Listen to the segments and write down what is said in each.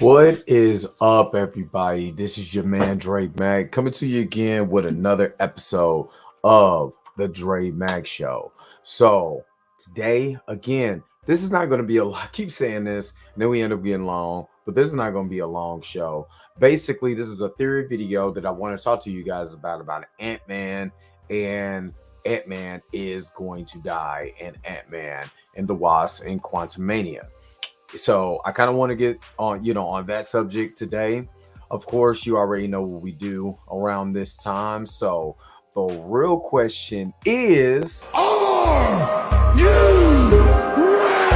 What is up, everybody? This is your man Dre Mag coming to you again with another episode of the Dre Mag Show. So today, again, this is not going to be a lot. I keep saying this, and then we end up getting long, but this is not going to be a long show. Basically, this is a theory video that I want to talk to you guys about Ant-Man, and Ant-Man is going to die, and Ant-Man and the Wasp in Quantumania. So I kind of want to get on, on that subject today. Of course, you already know what we do around this time. So the real question is, Are you ready?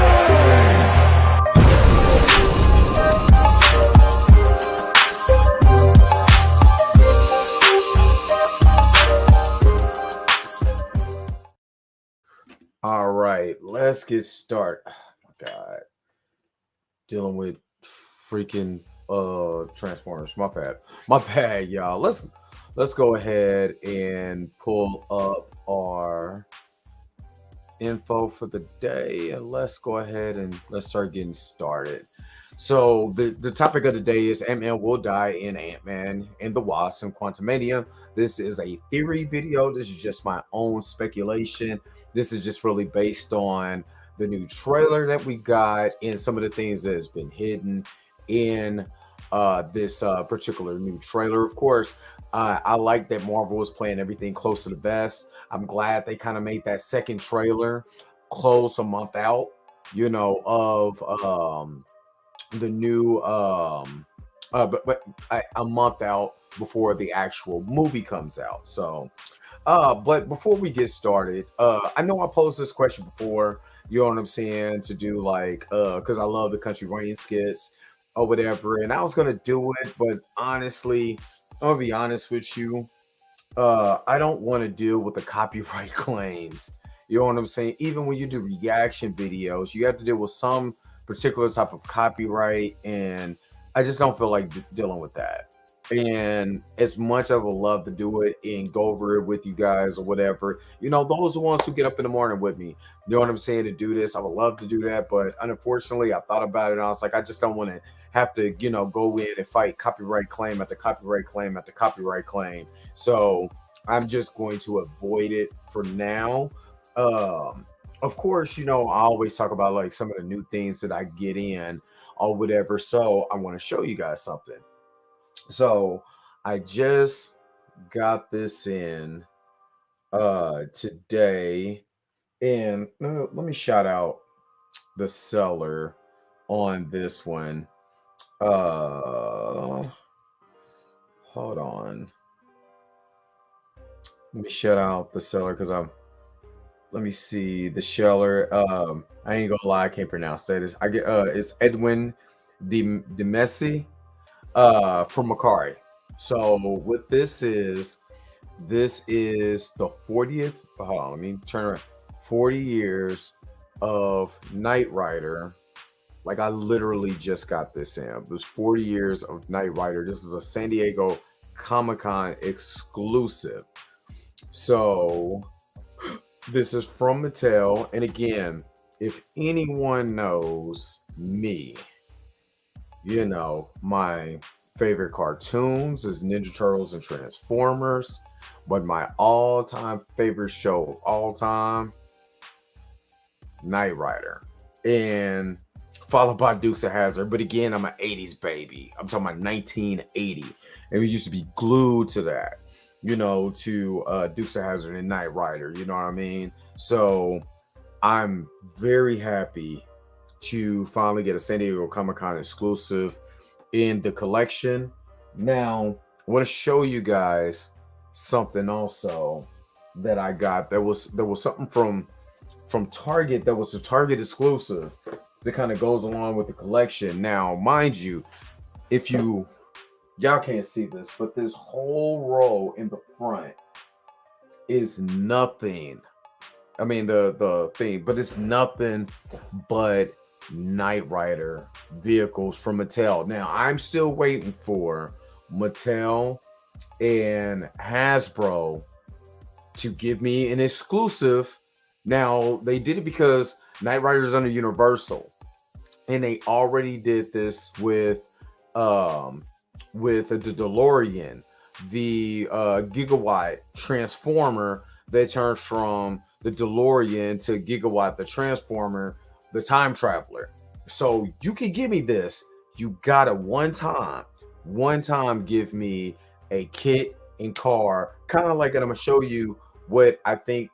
all right, let's get started. Oh my God, dealing with freaking Transformers. My bad, y'all. Let's go ahead and pull up our info for the day, and let's go ahead and let's start getting started. So the topic of the day is Ant-Man will die in Ant-Man and the Wasp in Quantumania. This is a theory video. This is just my own speculation. This is just really based on the new trailer that we got and some of the things that has been hidden in this particular new trailer. Of course, I like that Marvel is playing everything close to the vest. I'm glad they kind of made that second trailer close a month out, of the new a month out before the actual movie comes out. So but before we get started, I know I posed this question before, you know what I'm saying, to do like because I love the country rain skits or whatever, and I was gonna do it, but honestly, I'm gonna be honest with you, I don't want to deal with the copyright claims. You know what I'm saying? Even when you do reaction videos, you have to deal with some particular type of copyright, and I just don't feel like dealing with that. And as much as I would love to do it and go over it with you guys or whatever, those are the ones who get up in the morning with me. You know what I'm saying? To do this, I would love to do that, but unfortunately, I thought about it and I was like, I just don't want to have to, go in and fight copyright claim after copyright claim after copyright claim. So I'm just going to avoid it for now. Of course, I always talk about like some of the new things that I get in or whatever. So I want to show you guys something. So I just got this in today, and let me shout out the seller on this one. Uh Hold on. Let me shout out the seller because let me see the seller. I ain't gonna lie, I can't pronounce that. It's Edwin de Messi from Macari. So what this is the 40th. Hold on, let me turn around. 40 years of Knight Rider. Like I literally just got this in. It was 40 years of Knight Rider. This is a San Diego Comic-Con exclusive. So this is from Mattel. And again, if anyone knows me, my favorite cartoons is Ninja Turtles and Transformers, but my all-time favorite show of all time, Knight Rider, and followed by Dukes of Hazzard. But again, I'm an 80s baby. I'm talking about 1980, and we used to be glued to that, to Dukes of Hazzard and Knight Rider. You know what I mean? So I'm very happy to finally get a San Diego Comic-Con exclusive in the collection. Now, I want to show you guys something also that I got. There was something from Target that was the Target exclusive that kind of goes along with the collection. Now, mind you, if y'all can't see this, but this whole row in the front is nothing. I mean the thing, but it's nothing but Knight Rider vehicles from Mattel. Now I'm still waiting for Mattel and Hasbro to give me an exclusive. Now they did it because Knight Rider is under Universal, and they already did this with with the DeLorean, the Gigawatt Transformer that turns from the DeLorean to Gigawatt the Transformer, the Time Traveler. So you can give me this. You gotta one time give me a kit and car, kind of like, and I'm gonna show you what I think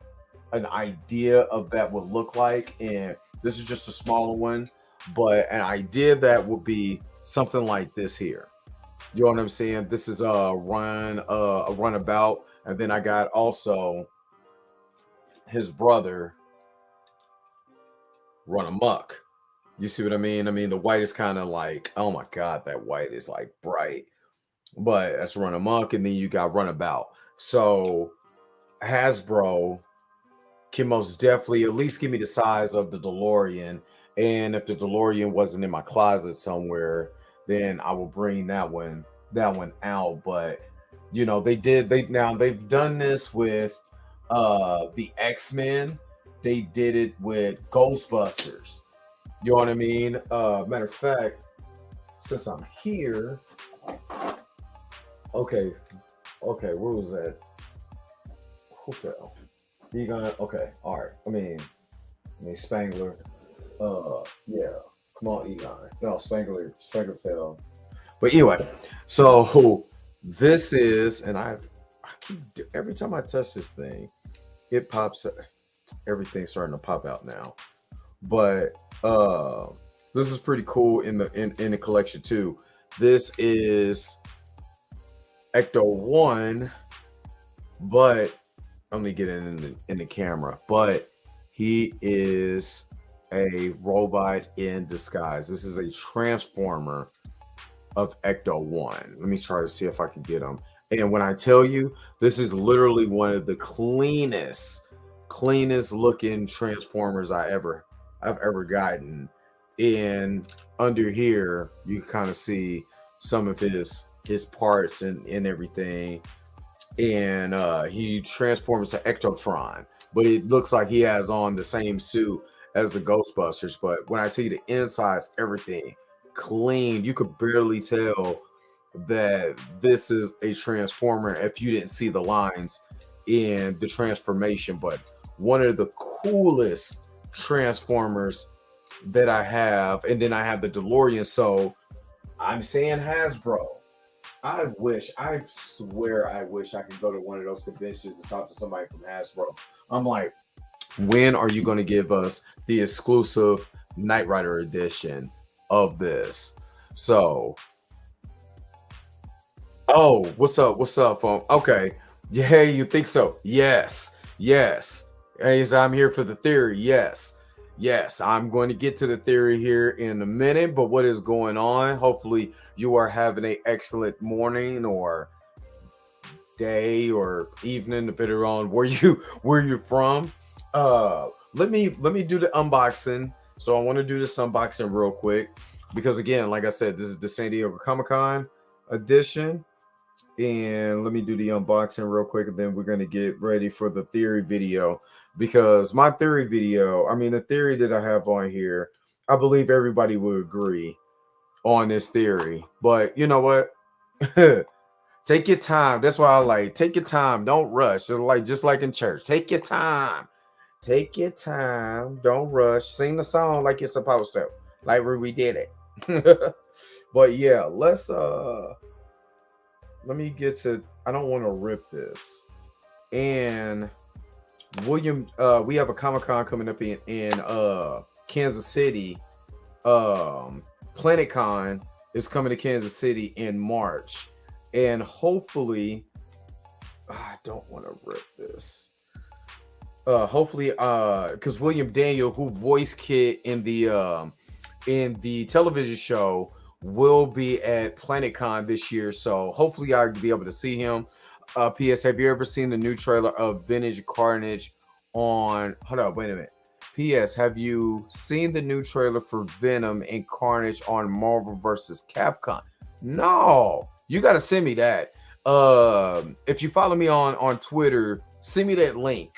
an idea of that would look like. And this is just a smaller one, but an idea that would be something like this here. You know what I'm saying? This is a runabout, and then I got also his brother run amok. You see what I mean? I mean, the white is kind of like, oh my god, that white is like bright, but that's run amok, and then you got runabout. So Hasbro can most definitely at least give me the size of the DeLorean. And if the DeLorean wasn't in my closet somewhere, then I will bring that one out. But you know, they've done this with the X-Men. They did it with Ghostbusters. You know what I mean? Matter of fact, since I'm here, okay, where was that? Hotel. You gonna okay, all right. I mean Spangler. Yeah. Come on, Egon. No, Spangler fell. But anyway, so this is, and I keep every time I touch this thing, it pops. Everything's starting to pop out now. But this is pretty cool in the collection too. This is Ecto 1, but let me get in the camera. But he is a robot in disguise. This is a transformer of Ecto 1. Let me try to see if I can get him. And when I tell you, this is literally one of the cleanest looking transformers I've ever gotten. And under here, you kind of see some of his parts and everything. And he transforms to Ectotron, but it looks like he has on the same suit as the Ghostbusters. But when I tell you the insides, everything clean, you could barely tell that this is a transformer if you didn't see the lines in the transformation. But one of the coolest transformers that I have, and then I have the DeLorean. So I'm saying Hasbro, I swear I wish I could go to one of those conventions and talk to somebody from Hasbro. I'm like, when are you going to give us the exclusive Knight Rider edition of this? So, oh, what's up, phone? Okay, yeah, hey, you think so? Yes. Hey, so I'm here for the theory. Yes, I'm going to get to the theory here in a minute, but what is going on? Hopefully you are having an excellent morning or day or evening, depending on where you're from. Let me do the unboxing. So I want to do this unboxing real quick because again, like I said, this is the San Diego Comic-Con edition. And let me do the unboxing real quick, and then we're going to get ready for the theory video. Because my theory video, I mean, the theory that I have on here, I believe everybody would agree on this theory. But you know what? Take your time. That's why I like, take your time. Don't rush. Just like in church. Take your time. Don't rush. Sing the song like you're supposed to. Like we did it. But yeah, let me get to, I don't want to rip this. And William, we have a Comic-Con coming up in Kansas City. PlanetCon is coming to Kansas City in March. And hopefully, I don't want to rip this. Hopefully, because William Daniel, who voiced Kit in the television show, will be at PlanetCon this year. So hopefully I'll be able to see him. P.S. Have you ever seen the new trailer of Vintage Carnage on... Hold on, wait a minute. P.S. Have you seen the new trailer for Venom and Carnage on Marvel vs. Capcom? No. You got to send me that. If you follow me on Twitter, send me that link.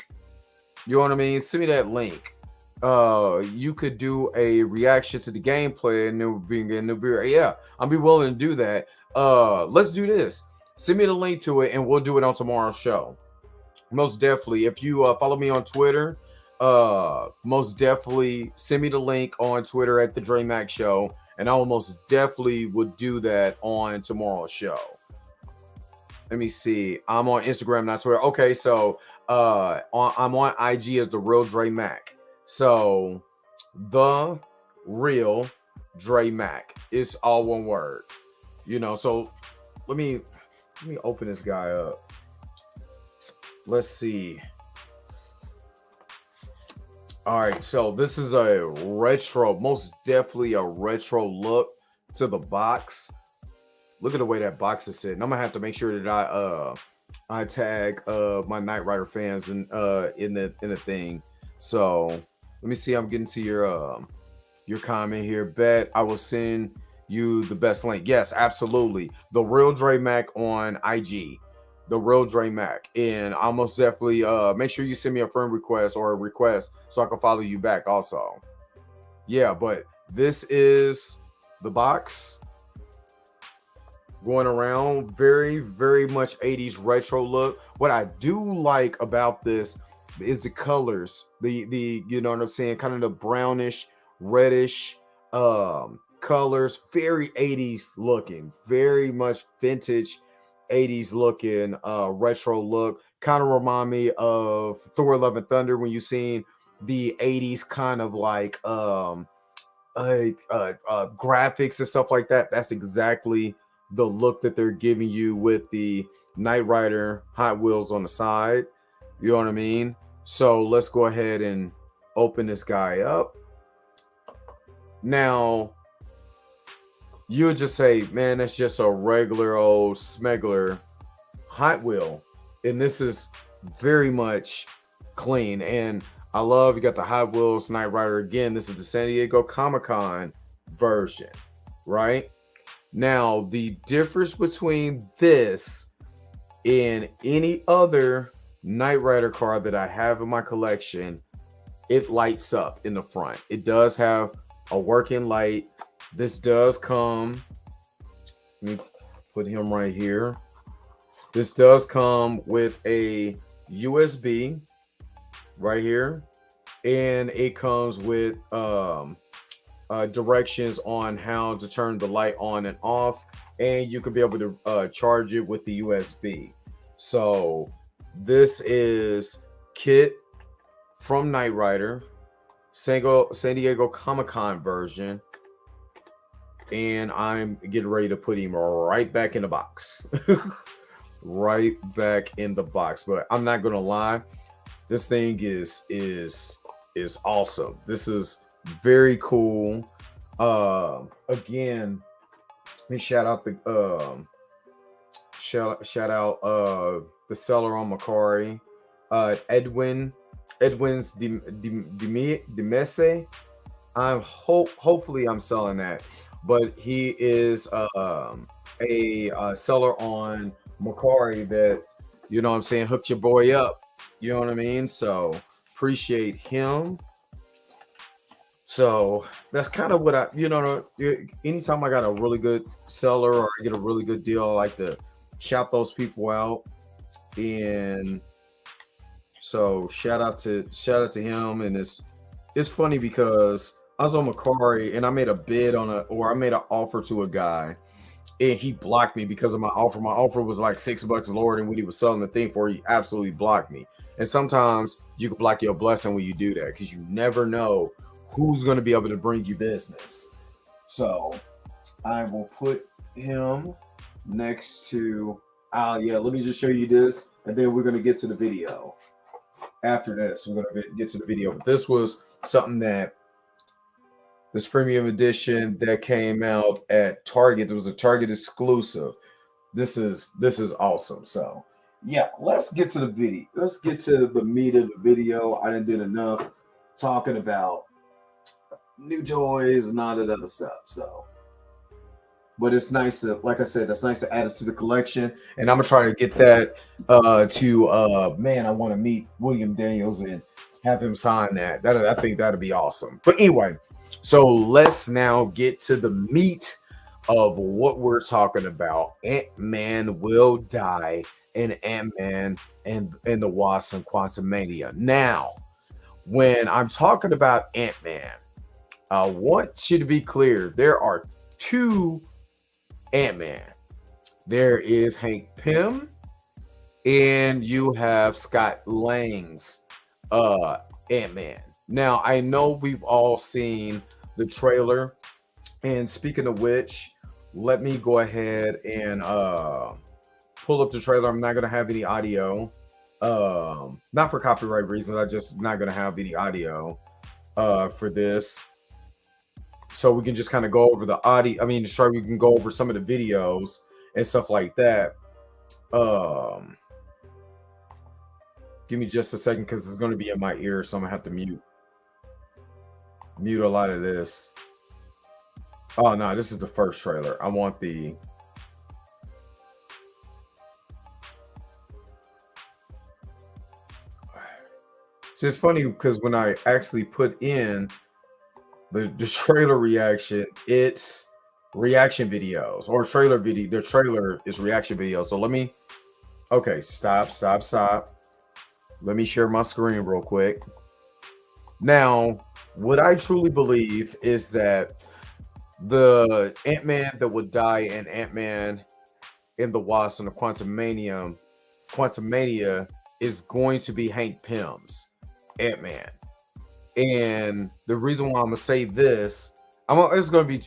You know what I mean? Send me that link. you could do a reaction to the gameplay and yeah, I'll be willing to do that. Let's do this. Send me the link to it and we'll do it on tomorrow's show. Most definitely. If you follow me on Twitter, most definitely send me the link on Twitter at the Dre Mac Show, and I will most definitely would do that on tomorrow's show. Let me see. I'm on Instagram, not Twitter. Okay, so I'm on IG as the real Dre Mac. So the real Dre Mac. It's all one word. So let me open this guy up. Let's see. All right, so this is a retro, most definitely a retro look to the box. Look at the way that box is sitting. I'm gonna have to make sure that I tag my Knight Rider fans in the thing. So let me see. I'm getting to your comment here. Bet I will send you the best link. Yes, absolutely. The real Dre Mac on IG. The real Dre Mac. And I'll most definitely make sure you send me a friend request or a request so I can follow you back also. Yeah, but this is the box going around. Very, very much 80s retro look. What I do like about this is the colors. The you know what I'm saying? Kind of the brownish, reddish colors. Very 80s looking. Very much vintage 80s looking retro look. Kind of remind me of Thor Love and Thunder when you seen the 80s kind of like graphics and stuff like that. That's exactly the look that they're giving you with the Knight Rider Hot Wheels on the side. You know what I mean? So let's go ahead and open this guy up. Now, you would just say, man, that's just a regular old smuggler Hot Wheel. And this is very much clean. And I love you got the Hot Wheels Knight Rider again. This is the San Diego Comic-Con version, right? Now, the difference between this and any other Knight Rider card that I have in my collection, it lights up in the front. It does have a working light. This does come, let me put him right here. This does come with a USB right here, and it comes with directions on how to turn the light on and off, and you can be able to charge it with the USB. So this is Kit from Knight Rider, San Diego Comic-Con version, and I'm getting ready to put him right back in the box. Right back in the box. But I'm not gonna lie, this thing is awesome. This is very cool. Again, let me shout out the the seller on Macari, Edwin's Demese. Hopefully I'm selling that, but he is a seller on Macari that, you know what I'm saying, hooked your boy up. You know what I mean? So appreciate him. So that's kind of what anytime I got a really good seller or I get a really good deal, I like to shout those people out. And so shout out to him. And it's funny because I was on Macari and I made a bid on I made an offer to a guy, and he blocked me because of my offer. My offer was like $6 lower than what he was selling the thing for. He absolutely blocked me. And sometimes you can block your blessing when you do that, because you never know who's going to be able to bring you business. So I will put him next to, let me just show you this, and then we're going to get to the video. After this, we're going to get to the video. But this was something that, this premium edition that came out at Target. It was a Target exclusive. This is awesome. So yeah, let's get to the video. Let's get to the meat of the video. I didn't do enough talking about new toys and all that other stuff. So, but it's nice to, like I said, that's nice to add it to the collection. And I'm gonna try to get that man, I want to meet William Daniels and Have him sign that. I think that'd be awesome. But anyway, so let's now get to the meat of what we're talking about. Ant-Man will die in Ant-Man and the Wasp and Quantumania. Now, when I'm talking about Ant-Man, I want you to be clear. There are two Ant-Man. There is Hank Pym and you have Scott Lang's Ant-Man. Now, I know we've all seen the trailer, and speaking of which, let me go ahead and pull up the trailer. I'm not gonna have any audio, not for copyright reasons. I just not gonna have any audio for this, so we can just kind of go over the audio. I mean, sure, we can go over some of the videos and stuff like that. Give me just a second because it's going to be in my ear, so I'm gonna have to mute a lot of this. Oh no, this is the first trailer. I want the so it's funny because when I actually put in the trailer reaction, it's reaction videos or trailer video. The trailer is reaction videos. So let me okay, stop. Let me share my screen real quick. Now, what I truly believe is that the Ant-Man that would die in Ant-Man in the Wasp and the Quantumania is going to be Hank Pym's Ant-Man. And the reason why I'm gonna say this, it's gonna be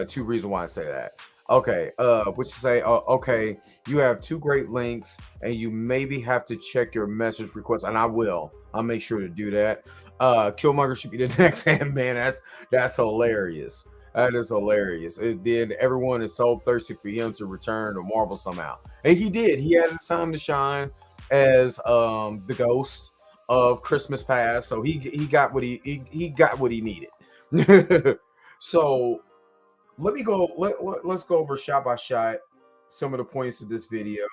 two reasons why I say that. Okay, which say, okay, you have two great links, and you maybe have to check your message request, and I'll make sure to do that. Killmonger should be the next Ant-Man. That's hilarious. That is hilarious. Then everyone is so thirsty for him to return to Marvel somehow, and he did. He had his time to shine as the Ghost of Christmas Past, so he got what he got what he needed. So let's go over shot by shot some of the points of this video.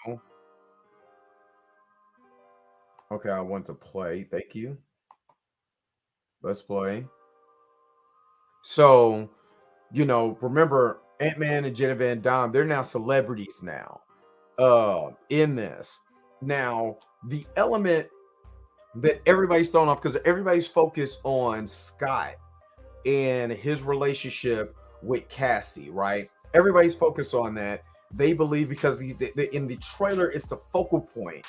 Okay, I want to play. Thank you. Let's play. So, remember Ant-Man and Jenna Van Damme, they're now celebrities now in this. Now, the element that everybody's thrown off because everybody's focused on Scott and his relationship with Cassie, right? Everybody's focused on that. They believe because in the trailer, it's the focal point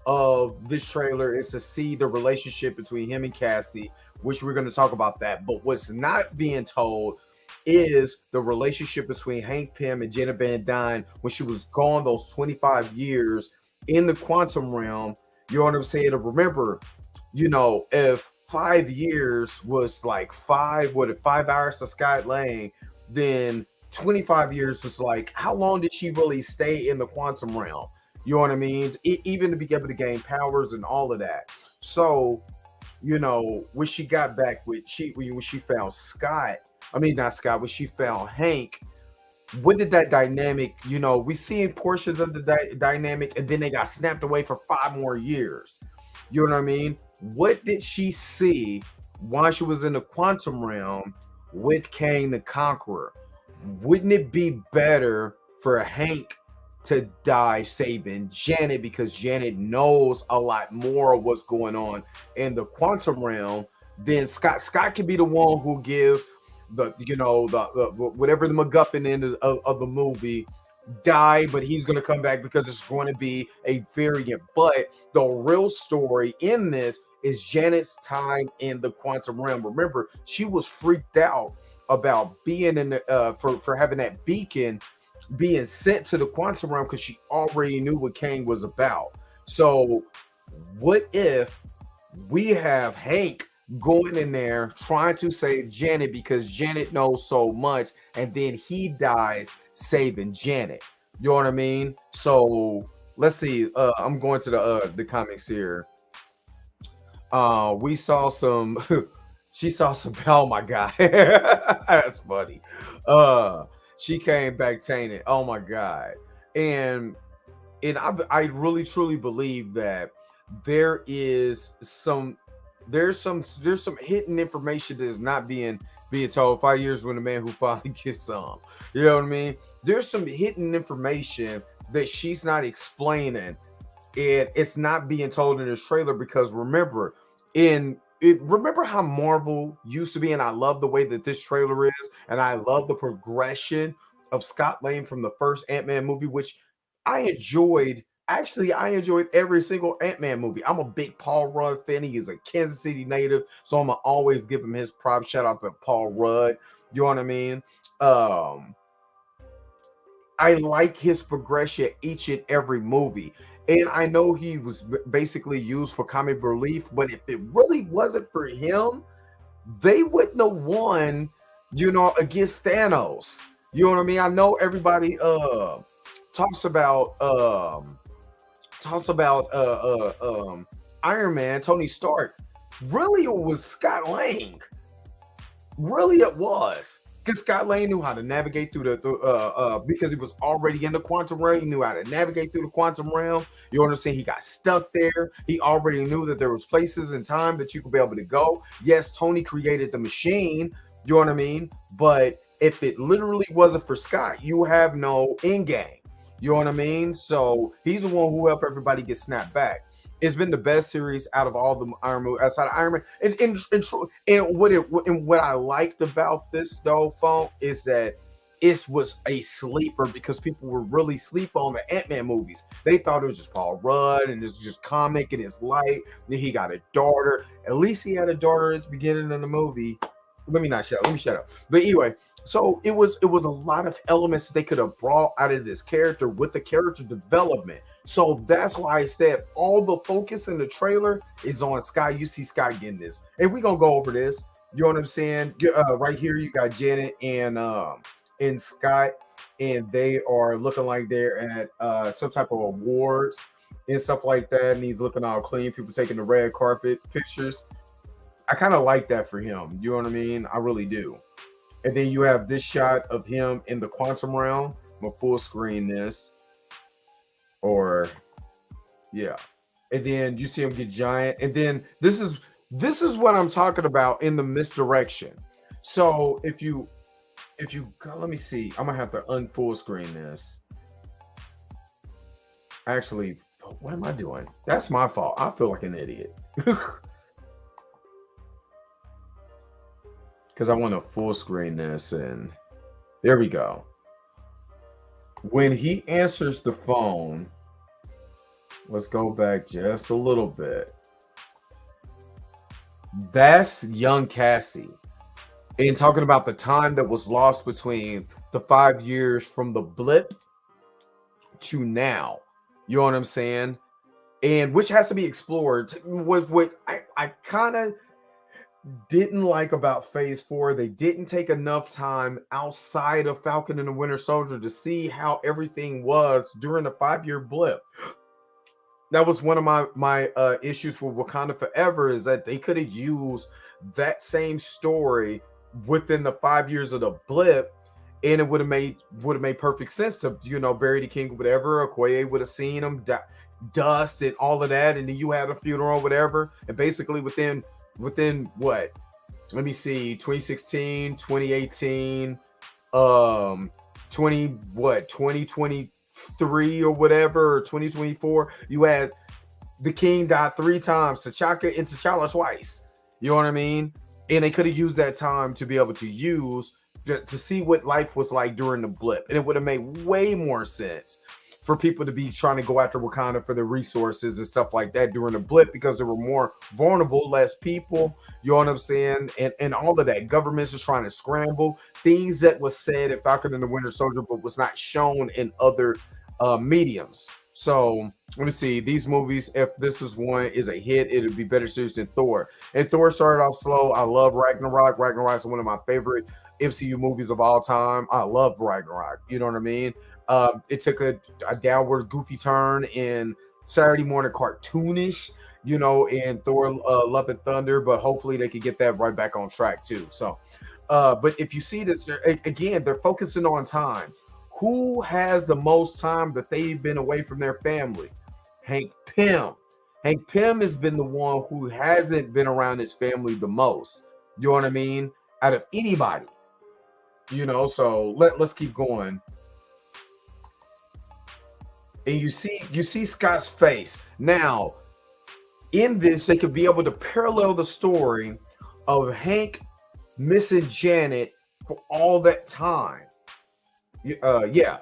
of this trailer is to see the relationship between him and Cassie, which we're going to talk about that. But what's not being told is the relationship between Hank Pym and Jenna Van Dyne when she was gone those 25 years in the quantum realm. You know what I'm saying? And remember, if 5 years was like 5 hours to Scott Lang, then 25 years was like, how long did she really stay in the quantum realm? You know what I mean? Even to be able to gain powers and all of that. So, when she got back when she found when she found Hank, what did that dynamic, we seen portions of the dynamic and then they got snapped away for 5 more years. You know what I mean? What did she see while she was in the quantum realm with Kang the Conqueror? Wouldn't it be better for Hank to die saving Janet because Janet knows a lot more of what's going on in the quantum realm than Scott? Scott can be the one who gives the whatever the MacGuffin end of the movie die, but he's going to come back because it's going to be a variant. But the real story in this is Janet's time in the quantum realm. Remember, she was freaked out about being in the for having that beacon being sent to the quantum realm because she already knew what Kang was about. So what if we have Hank going in there trying to save Janet because Janet knows so much, and then he dies saving Janet? You know what I mean? So let's see. I'm going to the comics here. We saw some. She saw some. Oh my god, that's funny. She came back tainted. Oh my god, and I really truly believe that there is some there's some hidden information that is not being told. 5 years when the man who finally gets some. You know what I mean? There's some hidden information that she's not explaining, and it's not being told in this trailer because remember how Marvel used to be, and I love the way that this trailer is, and I love the progression of Scott Lang from the first Ant-Man movie, which I enjoyed. Actually, I enjoyed every single Ant-Man movie. I'm a big Paul Rudd fan. He is a Kansas City native, so I'm gonna always give him his props. Shout out to Paul Rudd. You know what I mean? Um, I like his progression each and every movie. And I know he was basically used for comic relief, but if it really wasn't for him, they wouldn't have won, against Thanos. You know what I mean? I know everybody talks about talks about Iron Man, Tony Stark. Really, it was Scott Lang. Really, it was. Because Scott Lang knew how to navigate through because he was already in the quantum realm. He knew how to navigate through the quantum realm. You understand? He got stuck there. He already knew that there was places and time that you could be able to go. Yes, Tony created the machine. You know what I mean? But if it literally wasn't for Scott, you have no end game. You know what I mean? So he's the one who helped everybody get snapped back. It's been the best series out of all the Iron Man outside of Iron Man. And what I liked about this though, Funk, is that it was a sleeper because people were really sleep on the Ant-Man movies. They thought it was just Paul Rudd and it's just comic and it's light. Then he got a daughter. At least he had a daughter at the beginning of the movie. Let me shut up. But anyway, so it was a lot of elements that they could have brought out of this character with the character development. So that's why I said all the focus in the trailer is on Scott. You see Scott getting this, and we're gonna go over this. You know what I'm saying? Right here, you got Janet and Scott, and they are looking like they're at some type of awards and stuff like that. And he's looking all clean. People taking the red carpet pictures. I kind of like that for him. You know what I mean? I really do. And then you have this shot of him in the quantum realm. I'm gonna full screen this. Or yeah. And then you see him get giant. And then this is what I'm talking about in the misdirection. So if you let me see, I'm gonna have to unfull screen this. Actually, what am I doing? That's my fault. I feel like an idiot. Because I want to full screen this, and there we go. When he answers the phone, let's go back just a little bit. That's young Cassie. And talking about the time that was lost between the 5 years from the blip to now. You know what I'm saying? And which has to be explored. What I kind of didn't like about phase 4, they didn't take enough time outside of Falcon and the Winter Soldier to see how everything was during the 5-year blip. That was one of my issues with Wakanda Forever, is that they could have used that same story within the 5 years of the blip, and it would have made perfect sense to bury the king, whatever. Okoye would have seen him, dust and all of that, and then you had a funeral, whatever, and basically within what? Let me see, 2016, 2018, 2023 or whatever, or 2024, you had the king died 3 times, T'Chaka and T'Challa twice. You know what I mean? And they could have used that time to be able to use to see what life was like during the blip, and it would have made way more sense for people to be trying to go after Wakanda for the resources and stuff like that during the blip, because there were more vulnerable, less people, you know what I'm saying? And all of that. Governments are trying to scramble. Things that was said at Falcon and the Winter Soldier, but was not shown in other mediums. So let me see. These movies, if this is one is a hit, it'll be better series than Thor. And Thor started off slow. I love Ragnarok. Ragnarok is one of my favorite MCU movies of all time. I love Ragnarok. You know what I mean? It took a downward goofy turn in Saturday morning cartoonish, in Thor Love and Thunder, but hopefully they can get that right back on track too. So, but if you see this, again, they're focusing on time. Who has the most time that they've been away from their family? Hank Pym. Hank Pym has been the one who hasn't been around his family the most. You know what I mean? Out of anybody, So let's keep going. And you see Scott's face. Now, in this, they could be able to parallel the story of Hank missing Janet for all that time. Yeah,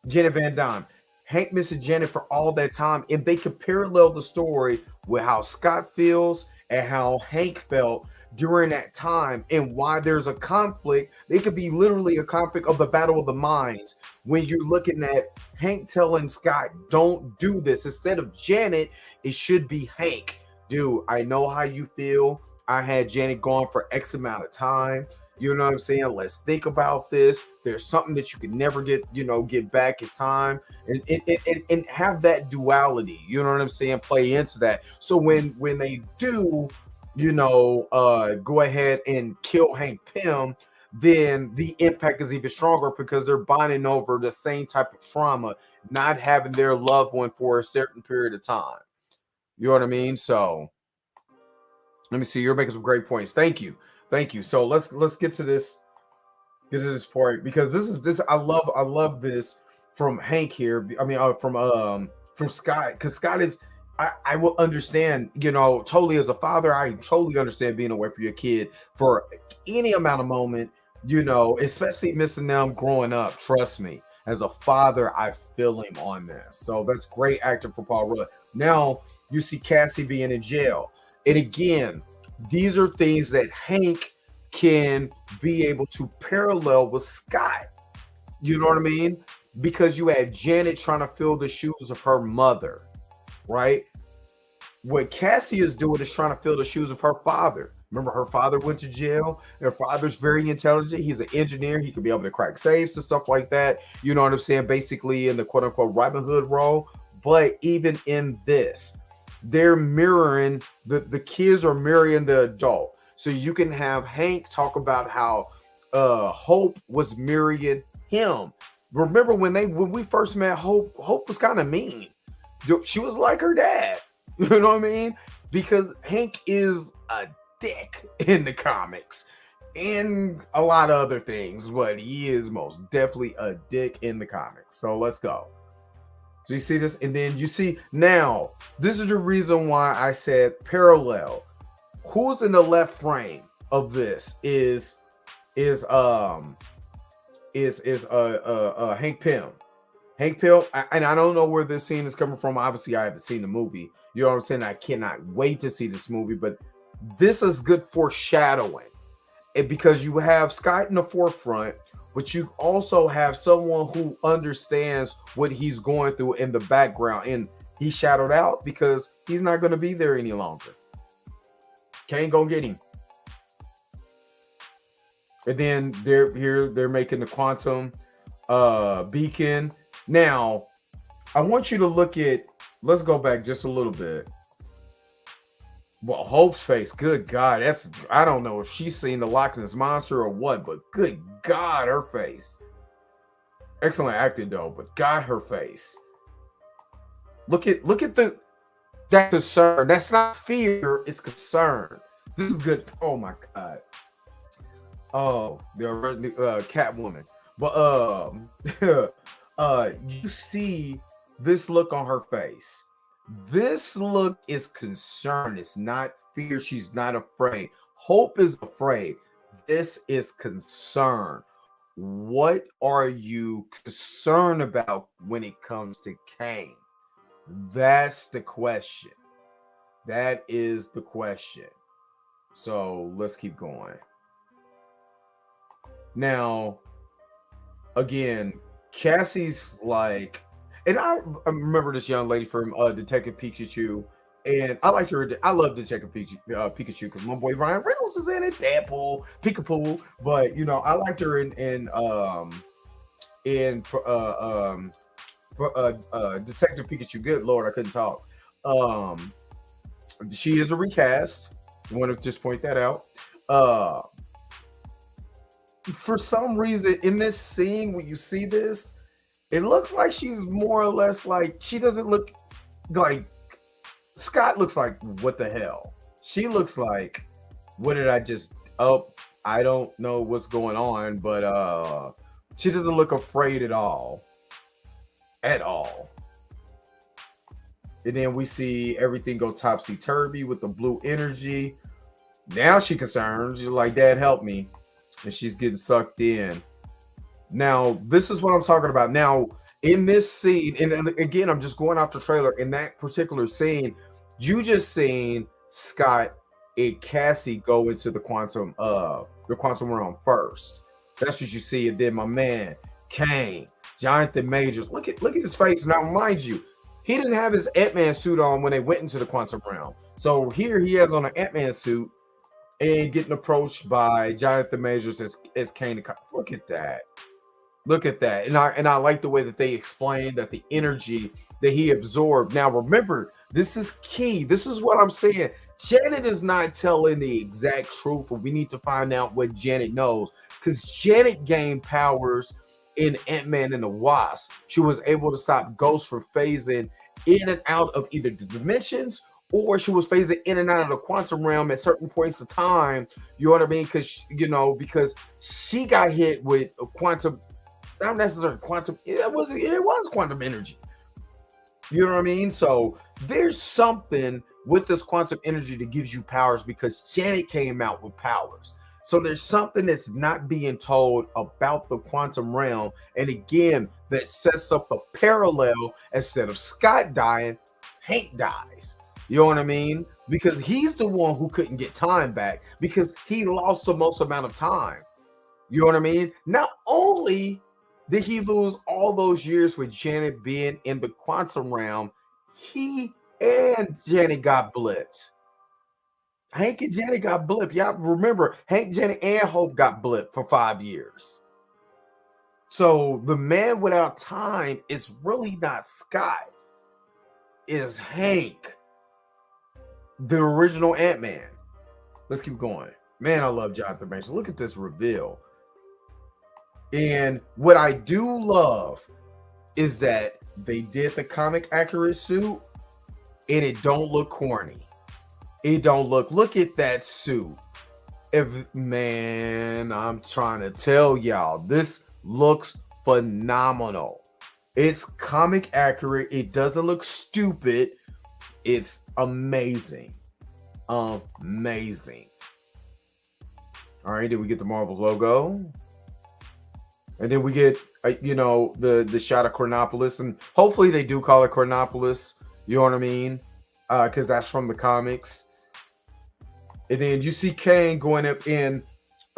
Janet Van Dyne. Hank missing Janet for all that time, and they could parallel the story with how Scott feels and how Hank felt during that time, and why there's a conflict. It could be literally a conflict of the battle of the minds when you're looking at Hank telling Scott, "Don't do this." Instead of Janet, it should be Hank. Dude, I know how you feel. I had Janet gone for X amount of time. You know what I'm saying? Let's think about this. There's something that you can never get back. It's time, and have that duality. You know what I'm saying? Play into that. So when they do, go ahead and kill Hank Pym, then the impact is even stronger because they're bonding over the same type of trauma, not having their loved one for a certain period of time. You know what I mean? So let me see. You're making some great points. Thank you. So let's get to this point, because this I love this from Hank here. I mean, from Scott, because Scott is. I will understand, totally as a father. I totally understand being away from your kid for any amount of moment, especially missing them growing up. Trust me, as a father, I feel him on this. So that's great acting for Paul Rudd. Now you see Cassie being in jail, and again, these are things that Hank can be able to parallel with Scott. You know what I mean? Because you had Janet trying to fill the shoes of her mother, right? What Cassie is doing is trying to fill the shoes of her father. Remember, her father went to jail. Her father's very intelligent. He's an engineer. He could be able to crack safes and stuff like that. You know what I'm saying? Basically, in the quote unquote Robin Hood role. But even in this, they're mirroring the kids are mirroring the adult. So you can have Hank talk about how Hope was mirroring him. Remember when we first met Hope? Hope was kind of mean. She was like her dad. You know what I mean? Because Hank is a dick in the comics and a lot of other things, but he is most definitely a dick in the comics. So let's go. So you see this, and then you see now. This is the reason why I said parallel. Who's in the left frame of this is Hank Pym. Hank Pym, and I don't know where this scene is coming from. Obviously, I haven't seen the movie. You know what I'm saying? I cannot wait to see this movie, but this is good foreshadowing. Because you have Scott in the forefront, but you also have someone who understands what he's going through in the background, and he shadowed out because he's not going to be there any longer. Can't go get him. And then they're making the quantum beacon. Now, I want you to look at, let's go back just a little bit. Well, Hope's face, good God, I don't know if she's seen the Loch Ness Monster or what, but good God, her face. Excellent acting though, but God, her face. Look at that concern. That's not fear, it's concern. This is good. Oh my God. Oh, the Catwoman. But you see this look on her face. This look is concern. It's not fear. She's not afraid. Hope is afraid. This is concern. What are you concerned about when it comes to Kane? That's the question. That is the question. So let's keep going. Now, again, Cassie's like, and I remember this young lady from Detective Pikachu, and I liked her. I love Detective Pikachu because my boy Ryan Reynolds is in it, Deadpool, Peekapoo. But I liked her in Detective Pikachu. Good Lord, I couldn't talk. She is a recast. I want to just point that out. For some reason, in this scene, when you see this, it looks like she's more or less like, she doesn't look like Scott looks like, what the hell? She looks like, what did I just, oh, I don't know what's going on, but she doesn't look afraid at all. At all. And then we see everything go topsy-turvy with the blue energy. Now she concerned. She's like, Dad, help me. And she's getting sucked in. Now, this is what I'm talking about. Now, in this scene, and again, I'm just going off the trailer. In that particular scene, you just seen Scott and Cassie go into the quantum realm first. That's what you see. And then my man, Kang, Jonathan Majors. Look at his face. Now, mind you, he didn't have his Ant-Man suit on when they went into the quantum realm. So here he has on an Ant-Man suit and getting approached by Jonathan Majors as Kang. Look at that. Look at that. And I like the way that they explained that the energy that he absorbed. Now, remember, this is key. This is what I'm saying. Janet is not telling the exact truth, and we need to find out what Janet knows. Because Janet gained powers in Ant-Man and the Wasp. She was able to stop Ghost from phasing in and out of either the dimensions, or she was phasing in and out of the quantum realm at certain points of time. You know what I mean? Because she got hit with a quantum, not necessarily quantum, it was quantum energy. You know what I mean? So there's something with this quantum energy that gives you powers, because Janet came out with powers. So there's something that's not being told about the quantum realm. And again, that sets up a parallel. Instead of Scott dying, Hank dies. You know what I mean? Because he's the one who couldn't get time back, because he lost the most amount of time. You know what I mean? Not only did he lose all those years with Janet being in the quantum realm, he and Janet got blipped. Hank and Janet got blipped. Y'all remember, Hank, Janet, and Hope got blipped for 5 years. So the man without time is really not Scott. Is Hank, the original Ant-Man. Let's keep going. Man, I love Jonathan Majors. Look at this reveal. And what I do love is that they did the comic accurate suit, and it don't look corny. It don't look at that suit. Man, I'm trying to tell y'all, this looks phenomenal. It's comic accurate. It doesn't look stupid. It's amazing. Amazing. All right, did we get the Marvel logo? And then we get, the shot of Chronopolis. And hopefully they do call it Chronopolis. You know what I mean? Because that's from the comics. And then you see Kang going up in,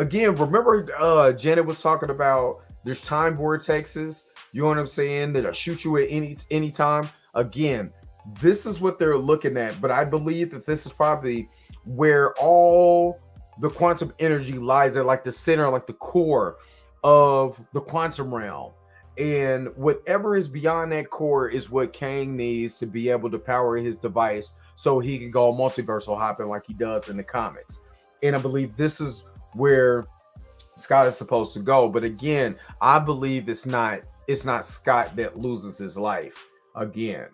again, remember Janet was talking about there's time vortexes, you know what I'm saying, that'll shoot you at any time. Again, this is what they're looking at, but I believe that this is probably where all the quantum energy lies at, like the center, like the core of the quantum realm. And whatever is beyond that core is what Kang needs to be able to power his device so he can go multiversal hopping like he does in the comics. And I believe this is where Scott is supposed to go. But again, I believe it's not Scott that loses his life again.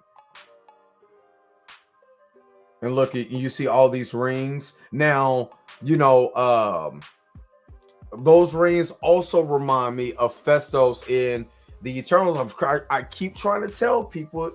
And look, you see all these rings. Now, those rings also remind me of Festos in the Eternals. I keep trying to tell people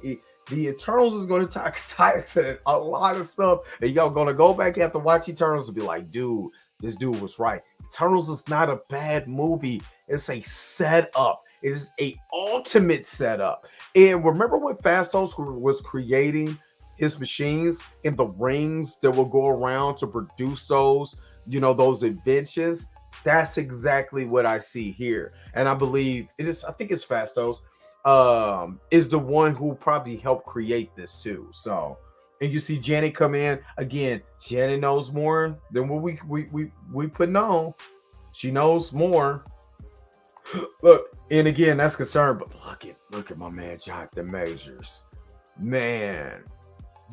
the Eternals is going to tie to a lot of stuff, and y'all going to go back after watch Eternals and be like, dude, this dude was right. Eternals is not a bad movie. It's a setup. It is a ultimate setup. And remember when Fastos was creating his machines and the rings that will go around to produce those inventions? That's exactly what I see here. And I believe I think it's Fastos is the one who probably helped create this too. So, and you see Janet come in again. Janet knows more than what we put on. She knows more. Look, and again, that's concerned, but look at my man Jonathan Majors. Man,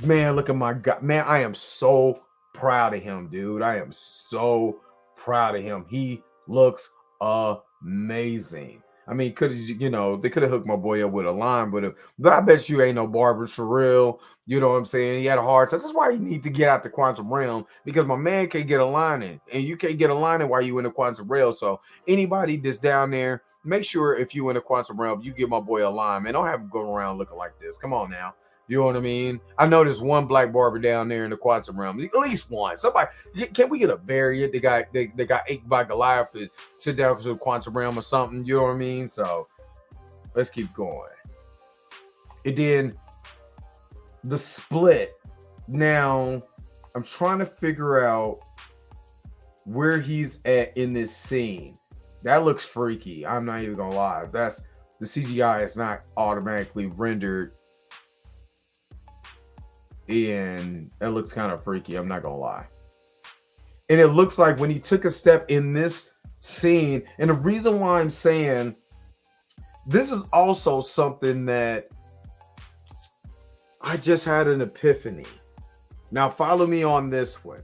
look at my God. Man, I am so proud of him, dude. I am so proud of him. He looks amazing. I mean, they could have hooked my boy up with a line, but I bet you ain't no barbers for real. You know what I'm saying? He had a hard time. That's why you need to get out the quantum realm, because my man can't get a line in, and you can't get a line in while you in the quantum realm. So anybody that's down there, make sure if you in the quantum realm, you give my boy a line, man. Don't have him go around looking like this. Come on now. You know what I mean? I know there's one black barber down there in the quantum realm. At least one. Somebody, can we get a variant? They got ate by Goliath to sit down to the quantum realm or something. You know what I mean? So let's keep going. And then the split. Now I'm trying to figure out where he's at in this scene. That looks freaky. I'm not even gonna lie. That's the CGI is not automatically rendered. And it looks kind of freaky. I'm not gonna lie. And it looks like when he took a step in this scene, and the reason why I'm saying this is also something that I just had an epiphany. Now follow me on this one.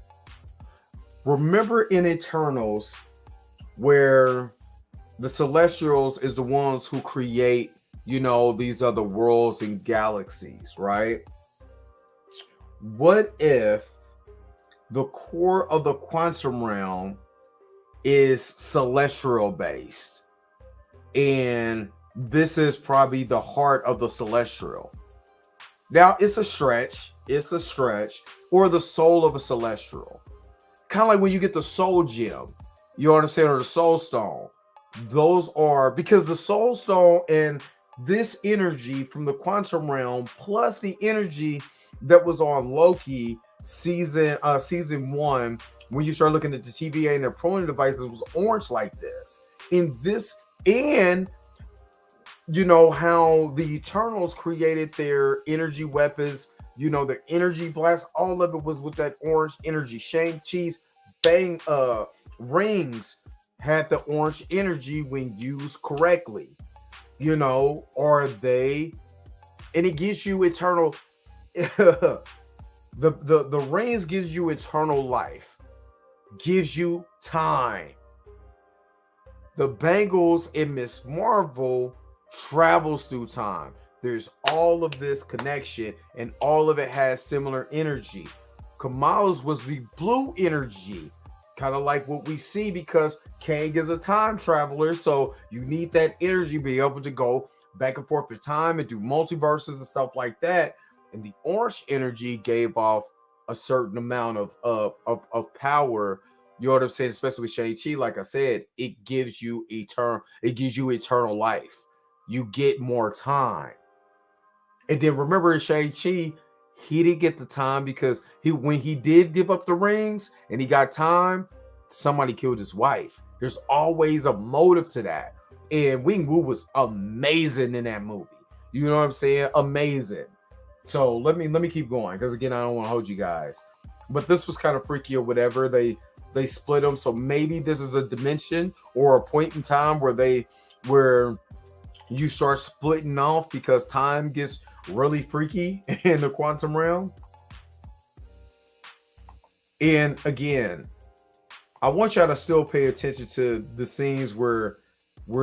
Remember in Eternals where the Celestials is the ones who create, these other worlds and galaxies, right? What if the core of the quantum realm is celestial based, and this is probably the heart of the celestial? Now it's a stretch, or the soul of a celestial. Kind of like when you get the soul gem, you know what I'm saying, or the soul stone. Those are, because the soul stone and this energy from the quantum realm plus the energy that was on Loki season 1, when you start looking at the TVA and their proning devices, was orange like this. In this, and how the Eternals created their energy weapons, their energy blast, all of it was with that orange energy. Shang-Chi's rings had the orange energy when used correctly. Are they, and it gives you eternal the rings gives you eternal life, gives you time. The bangles in Miss Marvel travels through time. There's all of this connection, and all of it has similar energy. Kamala's was the blue energy, kind of like what we see, because Kang is a time traveler, so you need that energy to be able to go back and forth in time and do multiverses and stuff like that. And the orange energy gave off a certain amount of power. You know what I'm saying? Especially with Shang-Chi, like I said, it gives you eternal life. You get more time. And then remember in Shang-Chi, he didn't get the time because when he did give up the rings and he got time, somebody killed his wife. There's always a motive to that. And Wing Wu was amazing in that movie. You know what I'm saying? Amazing. So let me keep going, because again, I don't want to hold you guys. But this was kind of freaky or whatever. They split them. So maybe this is a dimension or a point in time where you start splitting off because time gets really freaky in the quantum realm. And again, I want y'all to still pay attention to the scenes where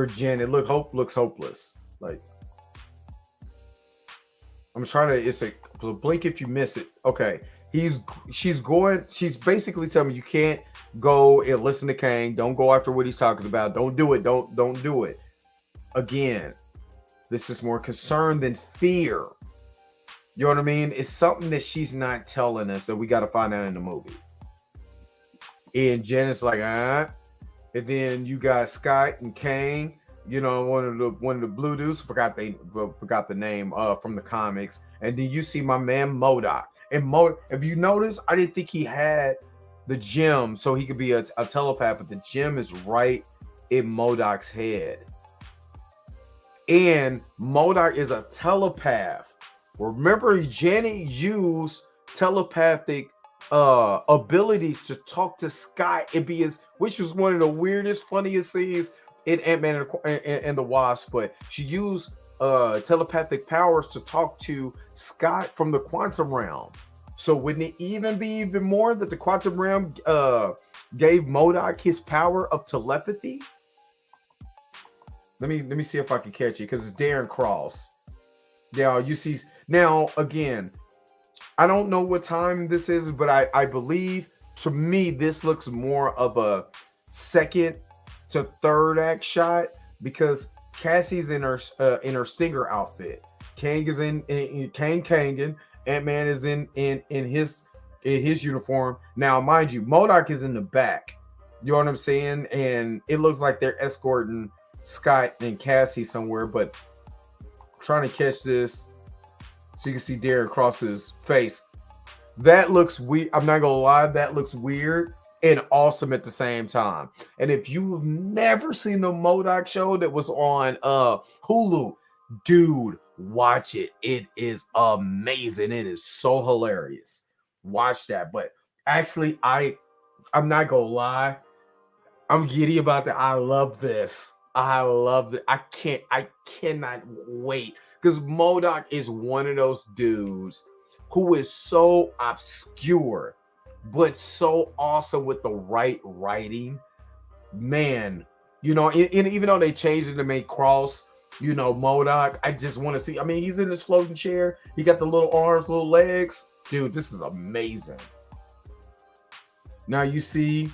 Janet looks hopeless. Like, I'm trying to, it's a blink if you miss it. Okay. She's basically telling me you can't go and listen to Kang. Don't go after what he's talking about. Don't do it. Don't do it. Again, this is more concern than fear. You know what I mean? It's something that she's not telling us that we got to find out in the movie. And Janet's like, And then you got Scott and Kang, one of the blue dudes, forgot the name from the comics. And then you see my man MODOK. And if you notice, I didn't think he had the gem so he could be a telepath, but the gem is right in MODOK's head. And MODOK is a telepath. Remember, Janet used telepathic abilities to talk to Scott and which was one of the weirdest, funniest scenes in Ant-Man and the Wasp. But she used telepathic powers to talk to Scott from the quantum realm. So wouldn't it even be even more that the quantum realm gave MODOK his power of telepathy? let me see if I can catch it because it's Darren Cross. Now you see now again. I don't know what time this is, but I believe to me this looks more of a second to third act shot because Cassie's in her Stinger outfit. Kang is in Kang Kangan. Ant-Man is in his uniform. Now, mind you, MODOK is in the back. You know what I'm saying? And it looks like they're escorting Scott and Cassie somewhere, but trying to catch this so you can see Darren Cross's face. That looks weird. I'm not gonna lie, that looks weird and awesome at the same time. And if you've never seen the MODOK show that was on Hulu, dude, watch it. It is amazing. It is so hilarious. Watch that. But actually, I'm not gonna lie, I'm giddy about that. I love this. I love it. I cannot wait because MODOK is one of those dudes who is so obscure but so awesome with the right writing. Man, you know, even though they changed it to make Cross, you know, MODOK, I just want to see. I mean, he's in this floating chair. He got the little arms, little legs. Dude, this is amazing. Now you see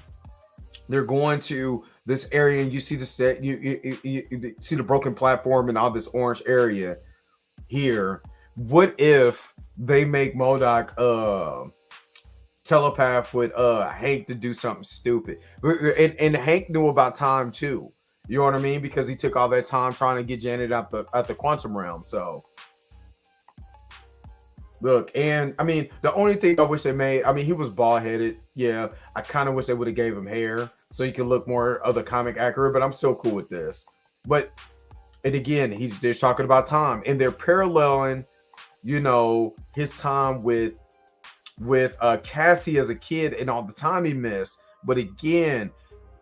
they're going to this area and you see the set, you see the broken platform and all this orange area here. What if they make MODOK telepath with Hank to do something stupid? And Hank knew about time too. You know what I mean? Because he took all that time trying to get Janet out the quantum realm. So look, and I mean, the only thing I wish they made, I mean, he was bald headed. Yeah, I kind of wish they would have gave him hair so he could look more of the comic accurate. But I'm still cool with this. But and again, they're talking about time and they're paralleling, you know, his time with Cassie as a kid and all the time he missed. But again,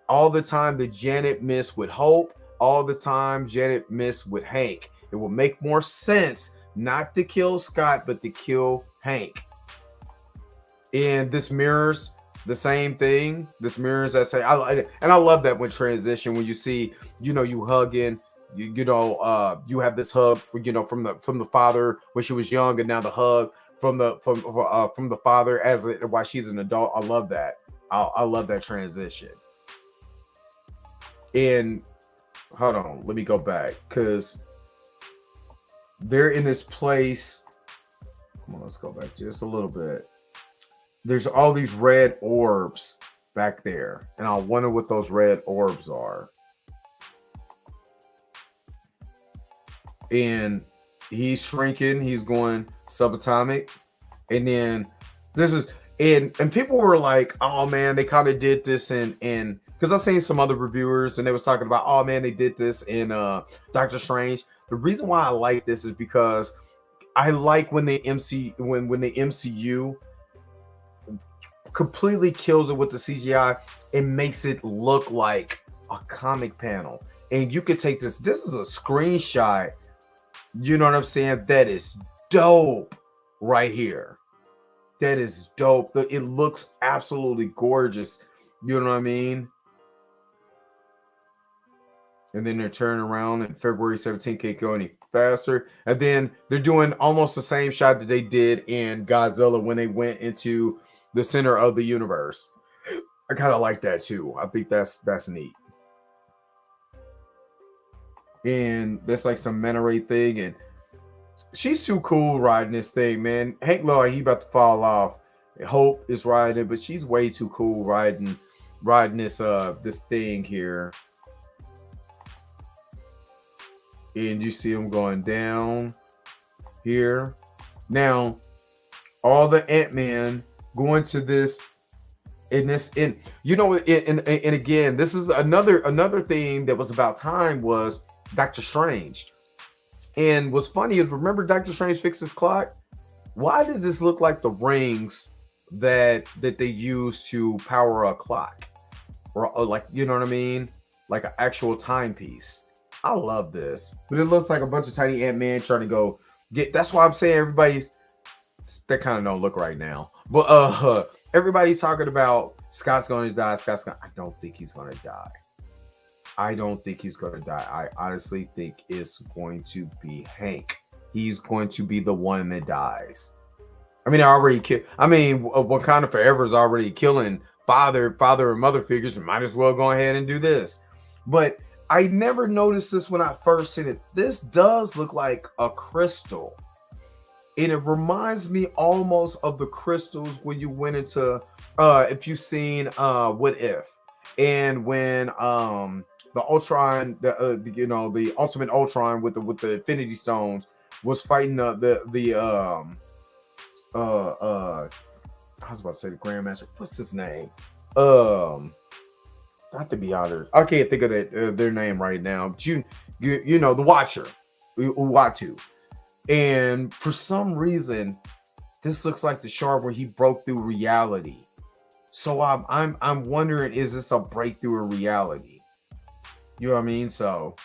all the time that Janet missed with Hope, all the time Janet missed with Hank. It will make more sense not to kill Scott, but to kill Hank. And this mirrors the same thing. This mirrors that say, I love that when transition, when you see, you know, you hugging, you know, you have this hug, you know, from the father when she was young, and now the hug from the father while she's an adult. I love that. I love that transition. And hold on, let me go back because they're in this place. Come on, let's go back just a little bit. There's all these red orbs back there, and I wonder what those red orbs are. And he's shrinking, he's going subatomic, and then this is and people were like, oh man, they kind of did this in because I've seen some other reviewers and they was talking about, oh man, they did this in Doctor Strange. The reason why I like this is because I like when the MCU completely kills it with the CGI and makes it look like a comic panel. And you could take this is a screenshot, you know what I'm saying, that is dope right here. That is dope. It looks absolutely gorgeous, you know what I mean? And then they're turning around and February 17th can't go any faster. And then they're doing almost the same shot that they did in Godzilla when they went into the center of the universe. I kind of like that too. I think that's neat. And that's like some Manta Ray thing. And she's too cool riding this thing, man. Hank Lloyd, he about to fall off. Hope is riding, but she's way too cool riding this thing here. And you see him going down here. Now, all the Ant-Man going to this and you know, and again, this is another thing that was about time was Doctor Strange. And what's funny is, remember Doctor Strange fixed his clock? Why does this look like the rings that they use to power a clock? Or like, you know what I mean? Like an actual timepiece. I love this. But it looks like a bunch of tiny Ant-Man trying to go get. That's why I'm saying everybody's. That kind of don't look right now. But everybody's talking about Scott's going to die. I don't think he's going to die. I don't think he's going to die. I honestly think it's going to be Hank. He's going to be the one that dies. I mean, I already killed. I mean, Wakanda Forever is already killing father, and mother figures. Might as well go ahead and do this. But I never noticed this when I first seen it. This does look like a crystal, and it reminds me almost of the crystals when you went into. If you've seen What If, and when the Ultron, the Ultimate Ultron with the Infinity Stones was fighting I was about to say the Grandmaster. What's his name? Not to be honored. I can't think of their name right now. But you know the Watcher, Uatu. And for some reason, this looks like the shard where he broke through reality. So I'm wondering, is this a breakthrough in reality? You know what I mean? So,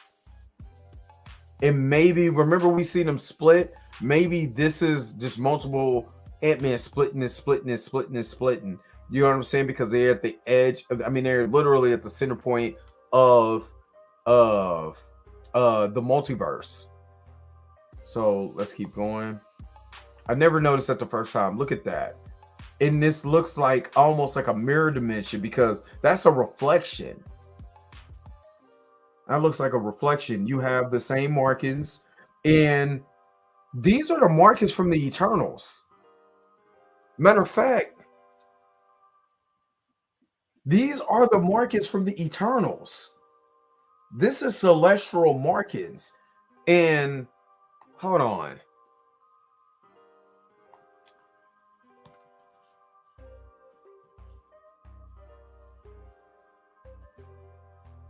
and maybe remember we seen them split. Maybe this is just multiple Ant-Man splitting. You know what I'm saying? Because they're at the edge of, I mean, they're literally at the center point of the multiverse. So let's keep going. I never noticed that the first time. Look at that. And this looks like almost like a mirror dimension because that's a reflection. That looks like a reflection. You have the same markings, and these are the markings from the Eternals. Matter of fact, these are the markings from the Eternals. This is celestial markings. And hold on.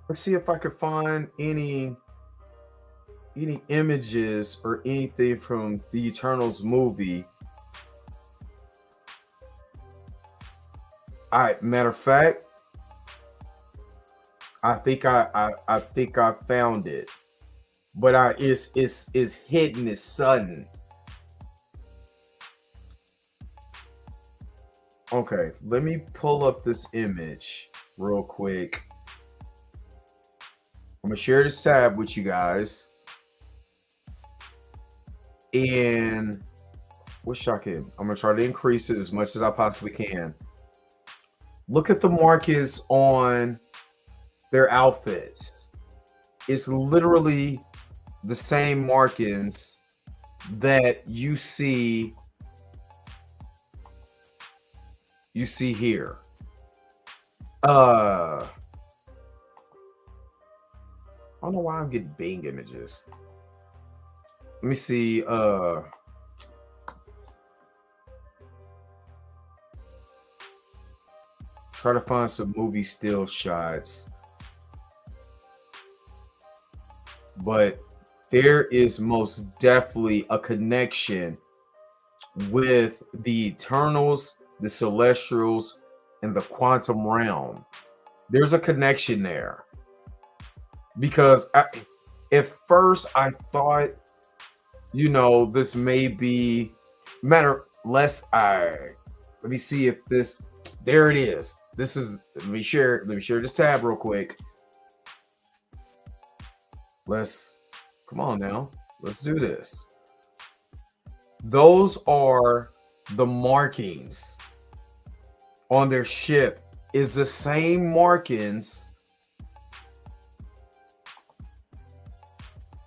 Let's see if I could find any images or anything from the Eternals movie. All right, matter of fact, I think I found it, but it's hidden, it's sudden. Okay, let me pull up this image real quick. I'm gonna share this tab with you guys, and wish I can. I'm gonna try to increase it as much as I possibly can. Look at the markings on their outfits. It's literally the same markings that you see here. I don't know why I'm getting Bing images. Let me see. Try to find some movie still shots. But there is most definitely a connection with the Eternals, the Celestials, and the Quantum Realm. There's a connection there. Because at first I thought, this may be let me see if this, there it is. Let me share this tab real quick. Come on now, let's do this. Those are the markings on their ship, is the same markings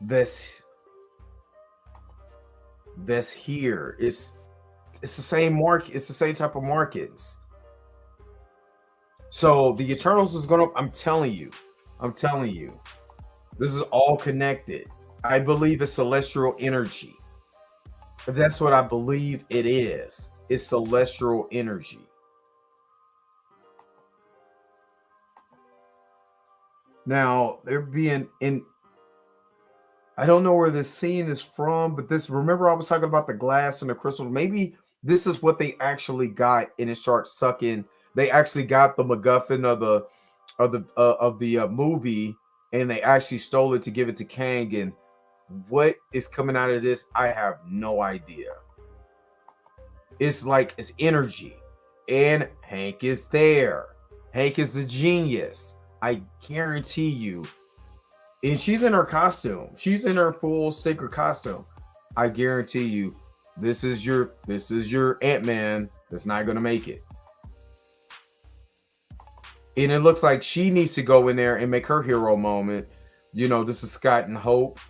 that's here. It's the same it's the same type of markings. So the Eternals is I'm telling you, this is all connected. I believe it's celestial energy. That's what I believe it is. It's celestial energy. Now, they're being in, I don't know where this scene is from, but remember I was talking about the glass and the crystal. Maybe this is what they actually got, and it starts sucking. They actually got the MacGuffin of the movie, and they actually stole it to give it to Kang. And what is coming out of this, I have no idea. It's like it's energy, and Hank is there. Hank is the genius. I guarantee you, And she's in her costume. She's in her full sticker costume. I guarantee you, this is your Ant-Man that's not gonna make it. And it looks like she needs to go in there and make her hero moment. This is Scott and Hope.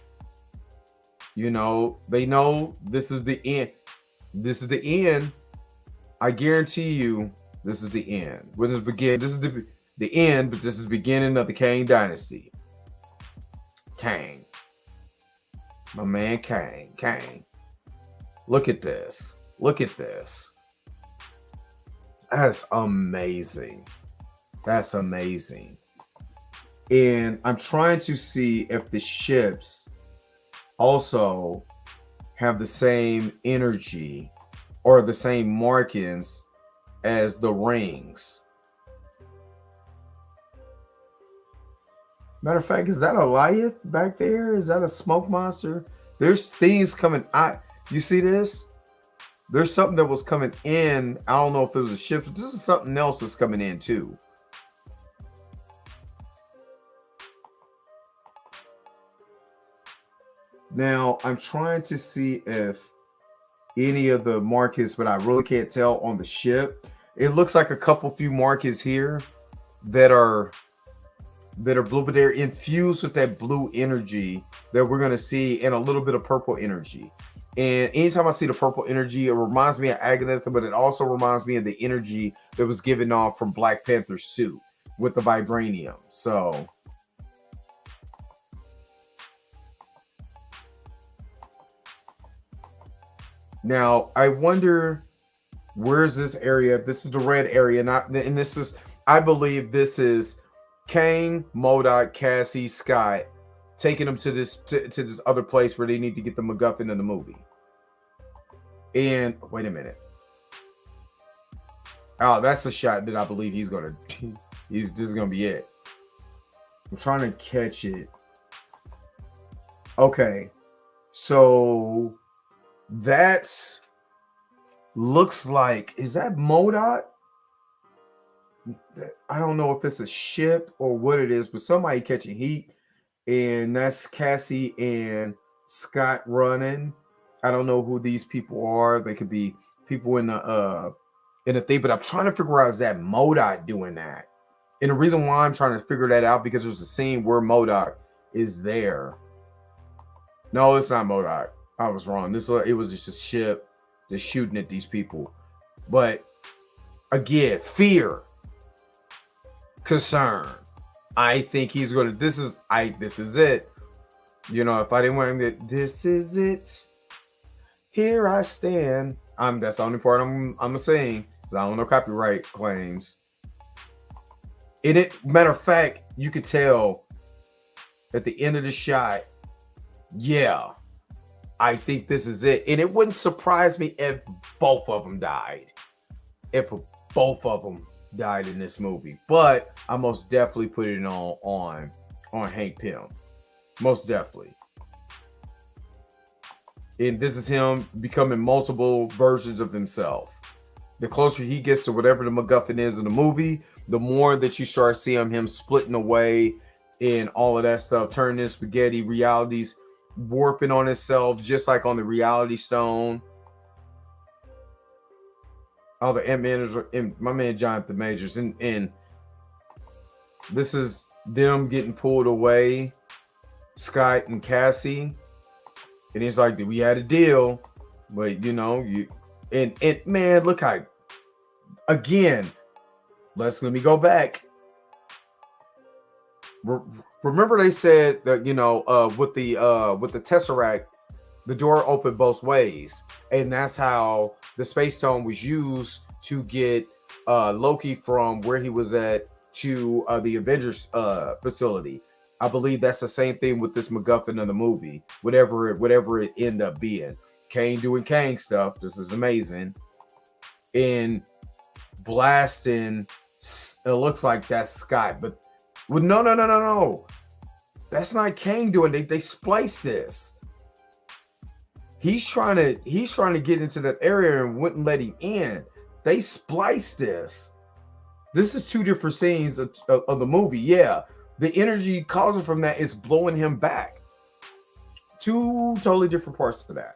They know this is the end. This is the end. I guarantee you, this is the end. When this begin, this is the end, but this is the beginning of the Kang dynasty. Kang. My man Kang. Kang. Look at this. Look at this. That's amazing. That's amazing. And I'm trying to see if the ships also have the same energy or the same markings as the rings. Matter of fact, is that a Goliath back there? Is that a smoke monster? There's things coming out. You see this? There's something that was coming in. I don't know if it was a ship. This is something else that's coming in too. Now, I'm trying to see if any of the markings, but I really can't tell on the ship. It looks like a few markings here that are blue, but they're infused with that blue energy that we're going to see, and a little bit of purple energy. And anytime I see the purple energy, it reminds me of Agatha, but it also reminds me of the energy that was given off from Black Panther's suit with the vibranium. So now I wonder, where's this area? This is the red area, and this is, I believe this is Kang, MODOK, Cassie, Scott, taking them to this other place where they need to get the MacGuffin in the movie. And wait a minute. Oh, that's the shot that I believe he's gonna. This is gonna be it. I'm trying to catch it. Okay, so that's looks like, is that MODOK? I don't know if it's a ship or what it is, but somebody catching heat, and that's Cassie and Scott running. I don't know who these people are. They could be people in the thing, but I'm trying to figure out, is that MODOK doing that? And the reason why I'm trying to figure that out, because there's a scene where MODOK is there. No, it's not MODOK. I was wrong. It was just a ship that's shooting at these people. But again, fear, concern. I think he's gonna. This is it. If I didn't want him to, this is it. Here I stand. That's the only part I'm saying, because I don't know copyright claims. Matter of fact, you could tell at the end of the shot. Yeah, I think this is it. And it wouldn't surprise me if both of them died. If both of them died in this movie. But I most definitely put it on Hank Pym. Most definitely. And this is him becoming multiple versions of himself. The closer he gets to whatever the MacGuffin is in the movie, the more that you start seeing him splitting away and all of that stuff, turning into spaghetti, realities warping on itself, just like on the Reality Stone. All the Ant-Man and my man Jonathan Majors, and this is them getting pulled away, Scott and Cassie, and it's like, we had a deal, but and man, look how, again, let me go back. Remember they said that with the Tesseract, the door opened both ways, and that's how the Space Stone was used to get Loki from where he was at to the Avengers facility. I believe that's the same thing with this MacGuffin in the movie. Whatever it ended up being, Kang doing Kang stuff. This is amazing, and blasting. It looks like that's Scott, but no. That's not Kang doing. They spliced this. He's trying to get into that area and wouldn't let him in. They spliced this. This is two different scenes of the movie. Yeah, the energy causing from that is blowing him back. Two totally different parts to that.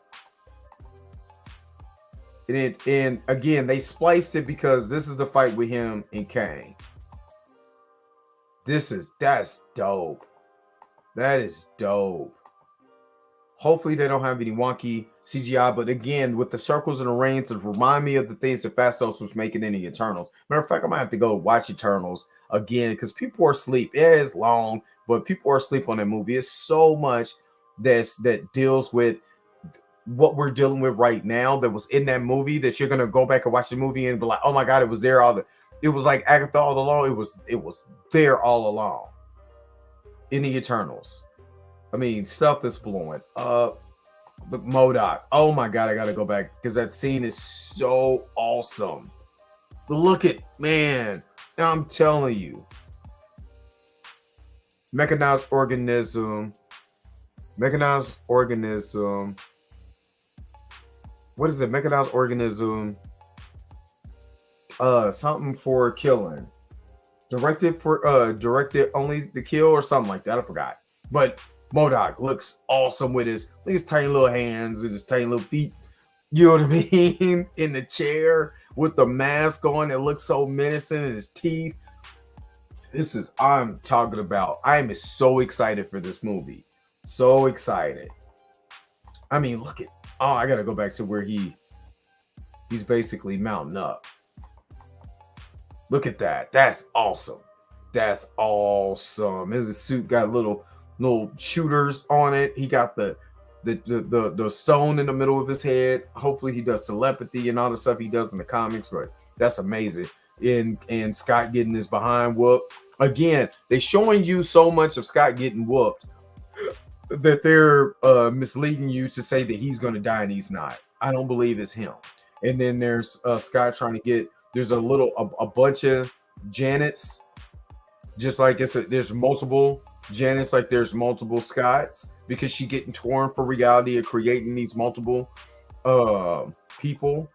And again, they spliced it because this is the fight with him and Kang. That's dope. That is dope. Hopefully they don't have any wonky CGI, but again, with the circles and the rings, it remind me of the things that Fastos was making in the Eternals. Matter of fact, I might have to go watch Eternals again because people are asleep. Yeah, it's long, but people are asleep on that movie. It's so much that deals with what we're dealing with right now that was in that movie that you're gonna go back and watch the movie and be like, oh my god, it was there it was like Agatha all along. It was there all along in the Eternals. I mean, stuff that's blowing up. The MODOK. Oh my god, I gotta go back because that scene is so awesome. Look at, man, I'm telling you. Mechanized organism. What is it? Mechanized organism. Something for killing. Directed only to kill or something like that. I forgot. But MODOK looks awesome with his tiny little hands and his tiny little feet. You know what I mean? In the chair with the mask on, it looks so menacing, and his teeth. I'm talking about. I am so excited for this movie. So excited. I mean, look at. Oh, I gotta go back to where he's basically mounting up. Look at that. That's awesome. That's awesome. His suit got little shooters on it. He got the stone in the middle of his head. Hopefully he does telepathy and all the stuff he does in the comics, but that's amazing. And Scott getting his behind whooped. Again, they showing you so much of Scott getting whooped that they're misleading you to say that he's going to die and he's not. I don't believe it's him. And then there's Scott trying to get, there's a bunch of Janets, just like there's multiple Janet's, like there's multiple Scotts, because she getting torn for reality and creating these multiple people.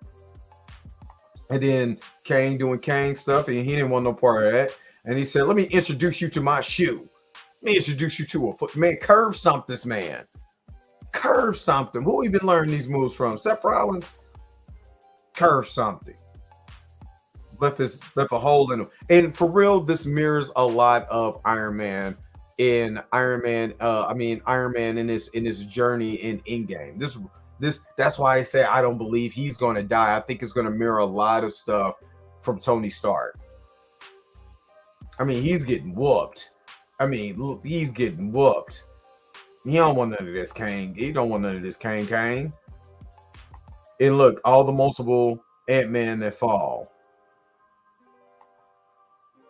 And then Kang doing Kang stuff, and he didn't want no part of that. And he said, let me introduce you to my shoe. Let me introduce you to a foot. Man, curb stomped this man. Curb stomped him. Who he been learning these moves from? Seth Rollins? Curb stomped him. Left a hole in him. And for real, this mirrors a lot of Iron Man Iron Man in his journey in Endgame. That's why I say I don't believe he's going to die. I think it's going to mirror a lot of stuff from Tony Stark. I mean, he's getting whooped. I mean, look, he's getting whooped. He don't want none of this Kang. He don't want none of this Kang. And look, all the multiple Ant-Man that fall.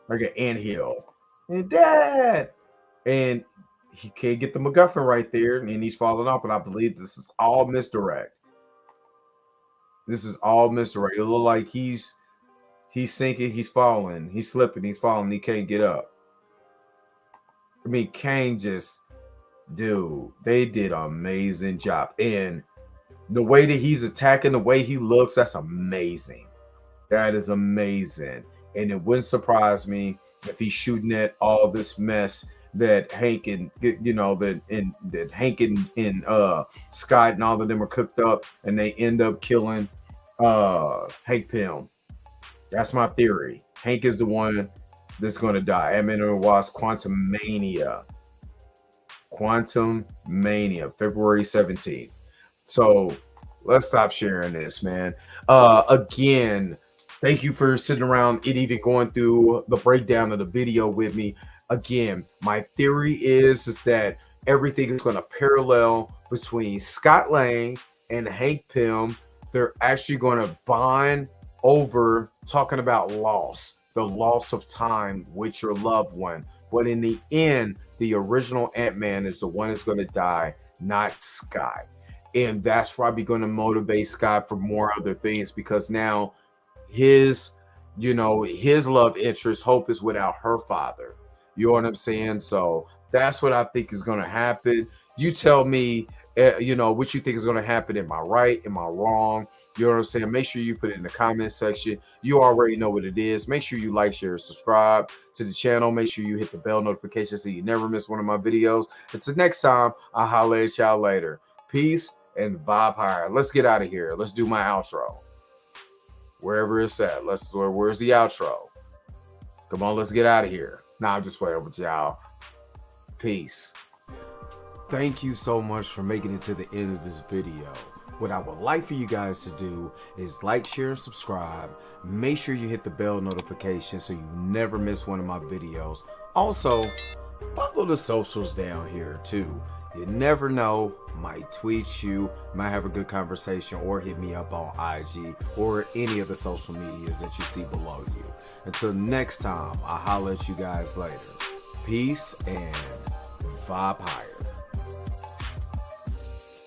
Like an anthill. And Dad! And he can't get the MacGuffin right there, and he's falling off. But I believe this is all misdirect. This is all misdirect. It looks like he's sinking, he's falling, he's slipping, he's falling, he can't get up. I mean, Kang just, dude, they did an amazing job. And the way that he's attacking, the way he looks, that's amazing. That is amazing. And it wouldn't surprise me if he's shooting at all this mess that Hank and that Hank and Scott and all of them are cooked up, and they end up killing Hank Pym. That's my theory. Hank is the one that's going to die. Ant-Man and the Wasp, Quantumania, February 17th. So let's stop sharing this, man. Again, thank you for sitting around and even going through the breakdown of the video with me. Again, my theory is that everything is going to parallel between Scott Lang and Hank Pym. They're actually going to bond over talking about loss, the loss of time with your loved one. But in the end, the original Ant-Man is the one that's going to die, not Scott. And that's probably going to motivate Scott for more other things, because now his love interest, Hope, is without her father. You know what I'm saying? So that's what I think is going to happen. You tell me, what you think is going to happen. Am I right? Am I wrong? You know what I'm saying? Make sure you put it in the comment section. You already know what it is. Make sure you like, share, subscribe to the channel. Make sure you hit the bell notification so you never miss one of my videos. Until next time, I'll holler at y'all later. Peace and vibe higher. Let's get out of here. Let's do my outro. Wherever it's at. Where's the outro? Come on, let's get out of here. Nah, I'm just playing with y'all. Peace. Thank you so much for making it to the end of this video. What I would like for you guys to do is like, share, and subscribe. Make sure you hit the bell notification so you never miss one of my videos. Also, follow the socials down here too. You never know, might tweet you, might have a good conversation, or hit me up on IG or any of the social medias that you see below you. Until next time, I'll holler at you guys later. Peace and vibe higher.